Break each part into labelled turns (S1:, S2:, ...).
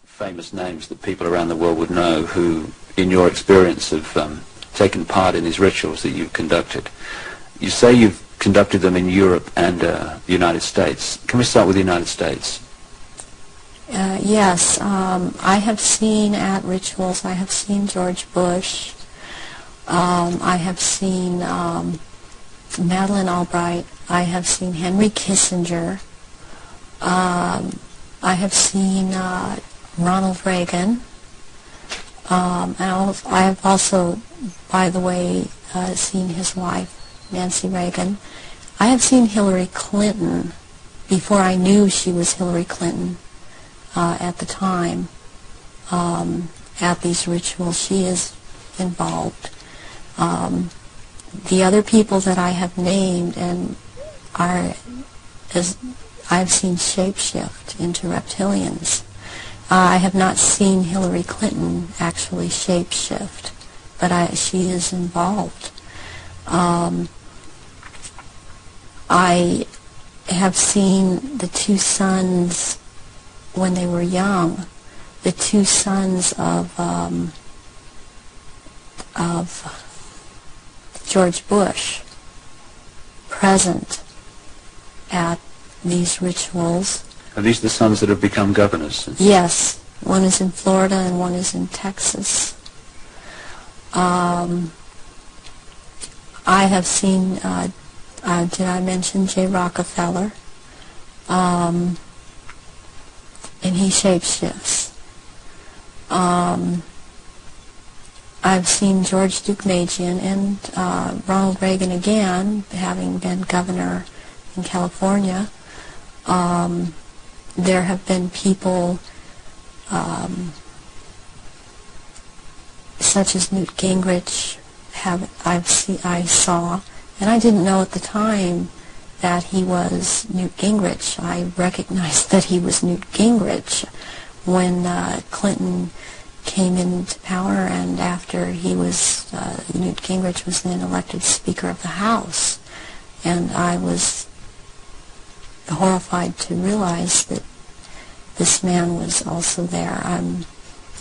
S1: Famous names that people around the world would know who, in your experience, have taken part in these rituals that you've conducted. You say you've conducted them in Europe and the United States. Can we start with the United States?
S2: Yes, I have seen at rituals, I have seen George Bush, I have seen Madeleine Albright, I have seen Henry Kissinger, I have seen Ronald Reagan, and I have also, by the way, seen his wife, Nancy Reagan. I have seen Hillary Clinton before I knew she was Hillary Clinton at the time at these rituals. She is involved. The other people that I have named and are, as I've seen shapeshift into reptilians. I have not seen Hillary Clinton actually shapeshift, but she is involved. I have seen the two sons when they were young, the two sons of George Bush present at these rituals.
S1: Are these the sons that have become governors?
S2: Yes. One is in Florida and one is in Texas. I have seen, did I mention J. Rockefeller? And he shapeshifts. I've seen George Deukmejian and Ronald Reagan again, having been governor in California. There have been people such as Newt Gingrich I saw, and I didn't know at the time that he was Newt Gingrich. I recognized that he was Newt Gingrich when Clinton came into power, and after he was, Newt Gingrich was then elected Speaker of the House, and I was horrified to realize that this man was also there.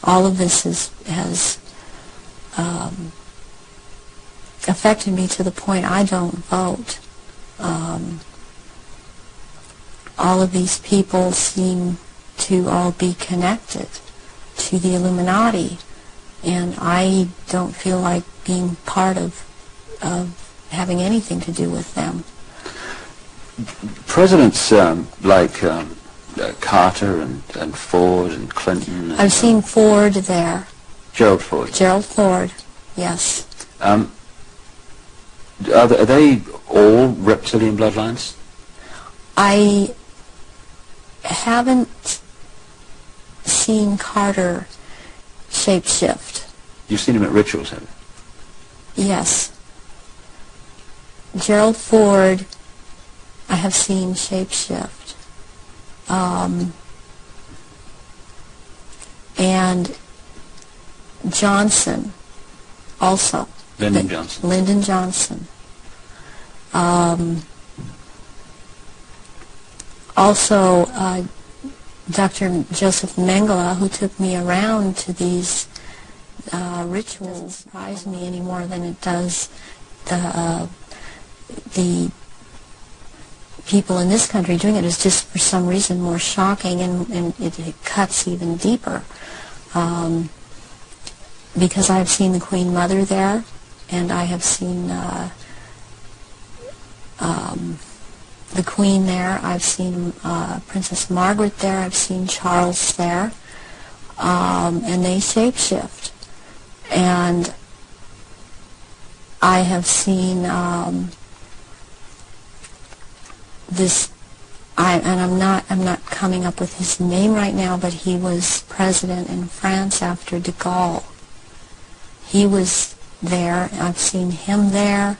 S2: All of this has affected me to the point I don't vote. All of these people seem to all be connected to the Illuminati, and I don't feel like being part of having anything to do with them.
S1: Presidents like Carter and Ford and Clinton.
S2: I've seen Ford there.
S1: Gerald Ford.
S2: Gerald Ford, yes.
S1: Are they all reptilian bloodlines?
S2: I haven't seen Carter shapeshift.
S1: You've seen him at rituals, have you?
S2: Yes. Gerald Ford, I have seen shapeshift. And Johnson, also.
S1: Lyndon Johnson.
S2: Lyndon Johnson. Also, Dr. Joseph Mengele, who took me around to these rituals, doesn't surprise me any more than it does the people in this country doing it. Is just for some reason more shocking, and it cuts even deeper. Because I've seen the Queen Mother there, and I have seen the Queen there. I've seen Princess Margaret there. I've seen Charles there, and they shapeshift. And I have seen this, I'm not coming up with his name right now, but he was president in France after de Gaulle. He was there. I've seen him there.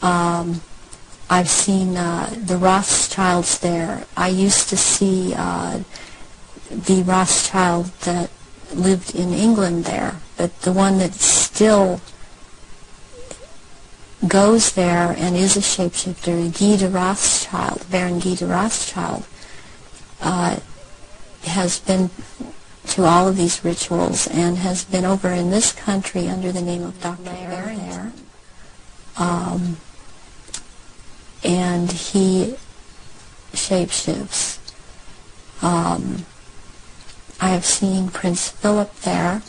S2: I've seen the Rothschilds there. I used to see the Rothschild that lived in England there, but the one that still goes there and is a shapeshifter, Guy de Rothschild, Baron Guy de Rothschild, has been to all of these rituals and has been over in this country under the name of Dr. Barrington. And he shapeshifts. I have seen Prince Philip there.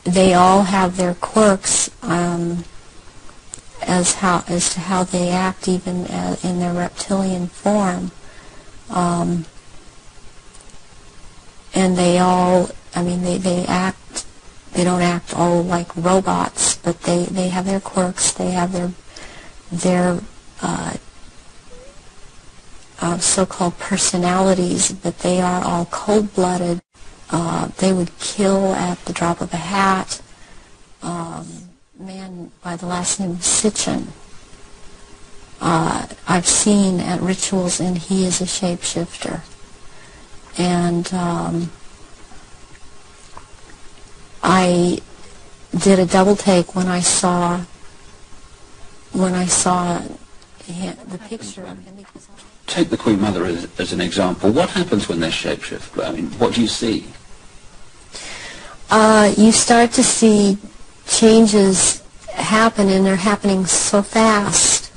S2: They all have their quirks as to how they act, even in their reptilian form. And they all, I mean, they act. They don't act all like robots, but they have their quirks. They have their so-called personalities, but they are all cold-blooded. They would kill at the drop of a hat. Man by the last name of Sitchin, I've seen at rituals, and he is a shapeshifter. And I did a double take when I saw the picture of him.
S1: Take the Queen Mother as an example. What happens when they shapeshift? I mean, what do you see?
S2: You start to see changes happen, and they're happening so fast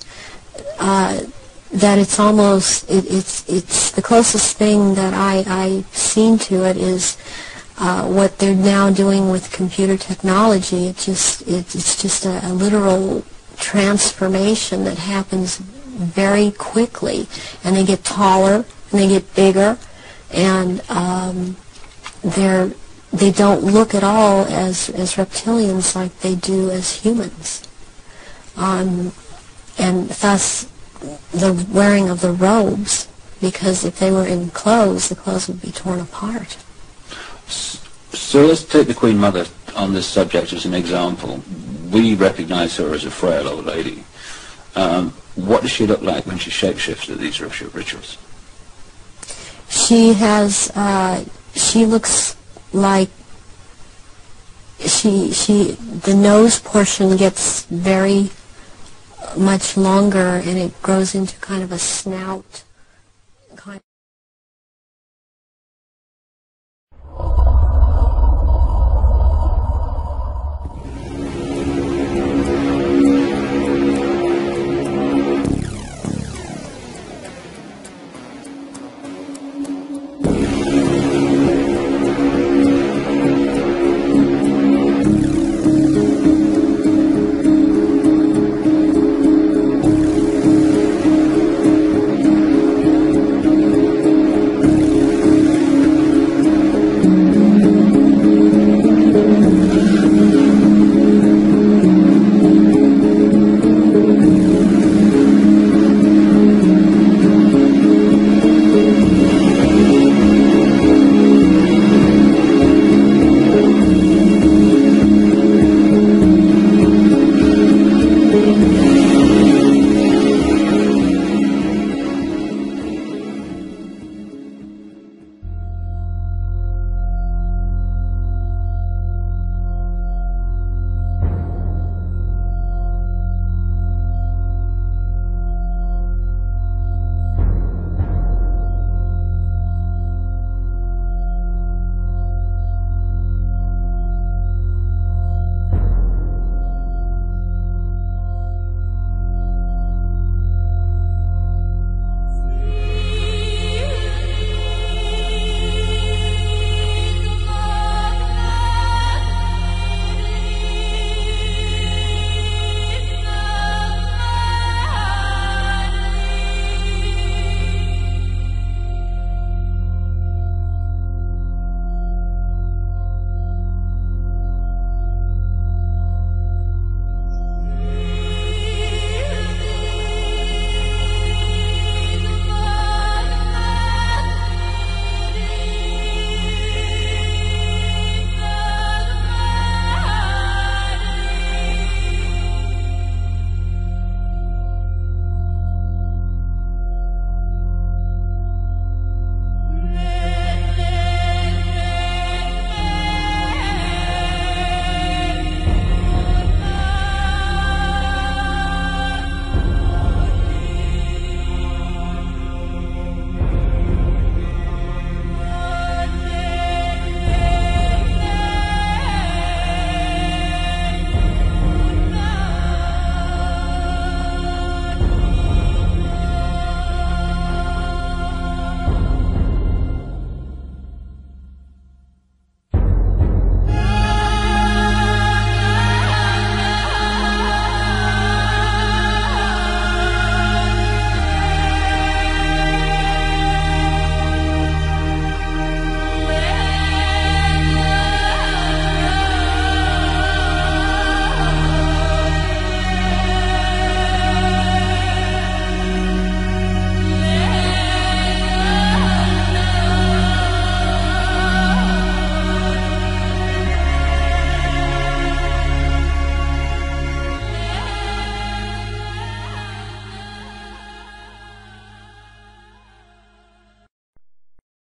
S2: that it's almost it's the closest thing that I've seen to it is what they're now doing with computer technology. It's just a literal transformation that happens very quickly, and they get taller and they get bigger, and they don't look at all as reptilians like they do as humans, and thus the wearing of the robes, because if they were in clothes, the clothes would be torn apart.
S1: So let's take the Queen Mother on this subject as an example. We recognize her as a frail old lady. What does she look like when she shapeshifts at these rituals?
S2: She has, she looks like, the nose portion gets very much longer, and it grows into kind of a snout.